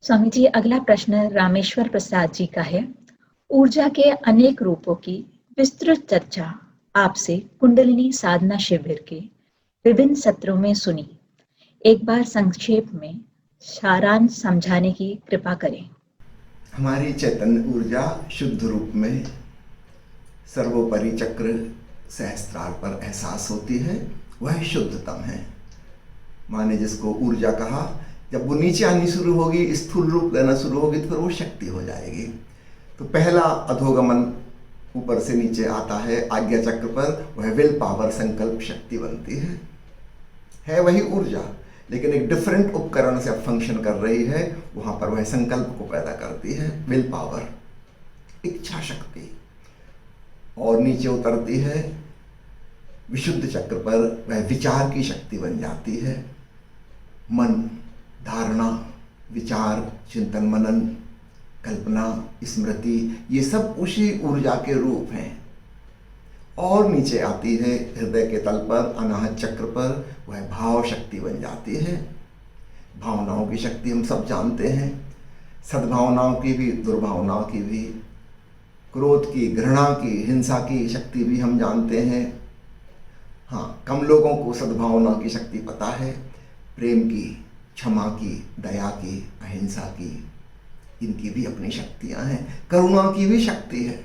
स्वामी जी, अगला प्रश्न रामेश्वर प्रसाद जी का है। ऊर्जा के अनेक रूपों की विस्तृत चर्चा आपसे कुंडलिनी साधना शिविर के विभिन्न सत्रों में सुनी। एक बार संक्षेप में सारांश समझाने की कृपा करें। हमारी चैतन्य ऊर्जा शुद्ध रूप में सर्वोपरि चक्र सहस्त्रार पर एहसास होती है, वह शुद्धतम है। माने जिसको ऊर्जा कहा, जब वो नीचे आनी शुरू होगी, स्थूल रूप लेना शुरू होगी, तो फिर वो शक्ति हो जाएगी। तो पहला अधोगमन ऊपर से नीचे आता है आज्ञा चक्र पर, वह विल पावर संकल्प शक्ति बनती है वही ऊर्जा, लेकिन एक डिफरेंट उपकरण से अब फंक्शन कर रही है। वहां पर वह संकल्प को पैदा करती है, विल पावर, इच्छा शक्ति। और नीचे उतरती है विशुद्ध चक्र पर, वह विचार की शक्ति बन जाती है। मन, धारणा, विचार, चिंतन मनन, कल्पना, स्मृति, ये सब उसी ऊर्जा के रूप हैं। और नीचे आती है हृदय के तल पर, अनाहत चक्र पर, वह भाव शक्ति बन जाती है। भावनाओं की शक्ति हम सब जानते हैं, सद्भावनाओं की भी, दुर्भावनाओं की भी, क्रोध की, घृणा की, हिंसा की शक्ति भी हम जानते हैं। हाँ, कम लोगों को सद्भावना की शक्ति पता है, प्रेम की, क्षमा की, दया की, अहिंसा की, इनकी भी अपनी शक्तियां हैं। करुणा की भी शक्ति है,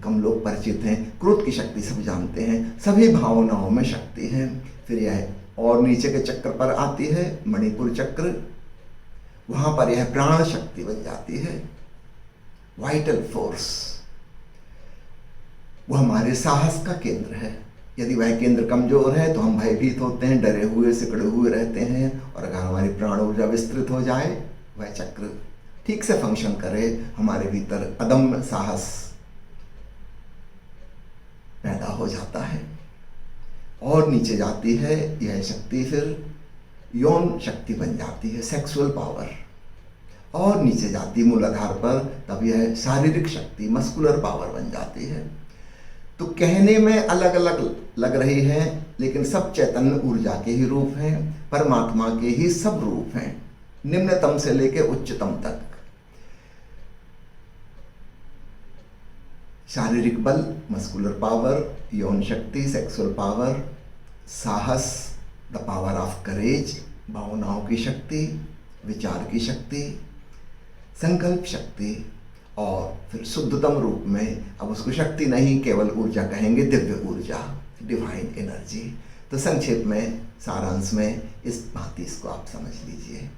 कम लोग परिचित हैं। क्रोध की शक्ति सब जानते हैं। सभी भावनाओं में शक्ति है। फिर यह और नीचे के चक्र पर आती है मणिपुर चक्र, वहां पर यह प्राण शक्ति बन जाती है, वाइटल फोर्स। वो हमारे साहस का केंद्र है। यदि वह केंद्र कमजोर है तो हम भयभीत होते हैं, डरे हुए सिकड़े हुए रहते हैं। और अगर हमारी प्राण ऊर्जा विस्तृत हो जाए, वह चक्र ठीक से फंक्शन करे, हमारे भीतर अदम्य साहस पैदा हो जाता है। और नीचे जाती है यह शक्ति, फिर यौन शक्ति बन जाती है, सेक्सुअल पावर। और नीचे जाती मूलाधार पर, तब यह शारीरिक शक्ति, मस्कुलर पावर बन जाती है। तो कहने में अलग अलग लग रही है, लेकिन सब चैतन्य ऊर्जा के ही रूप हैं, परमात्मा के ही सब रूप हैं, निम्नतम से लेकर उच्चतम तक। शारीरिक बल, मस्कुलर पावर, यौन शक्ति, सेक्सुअल पावर, साहस, द पावर ऑफ करेज, भावनाओं की शक्ति, विचार की शक्ति, संकल्प शक्ति, और फिर शुद्धतम रूप में, अब उसको शक्ति नहीं केवल ऊर्जा कहेंगे, दिव्य ऊर्जा, डिवाइन एनर्जी। तो संक्षेप में, सारांश में इस भांति इसको आप समझ लीजिए।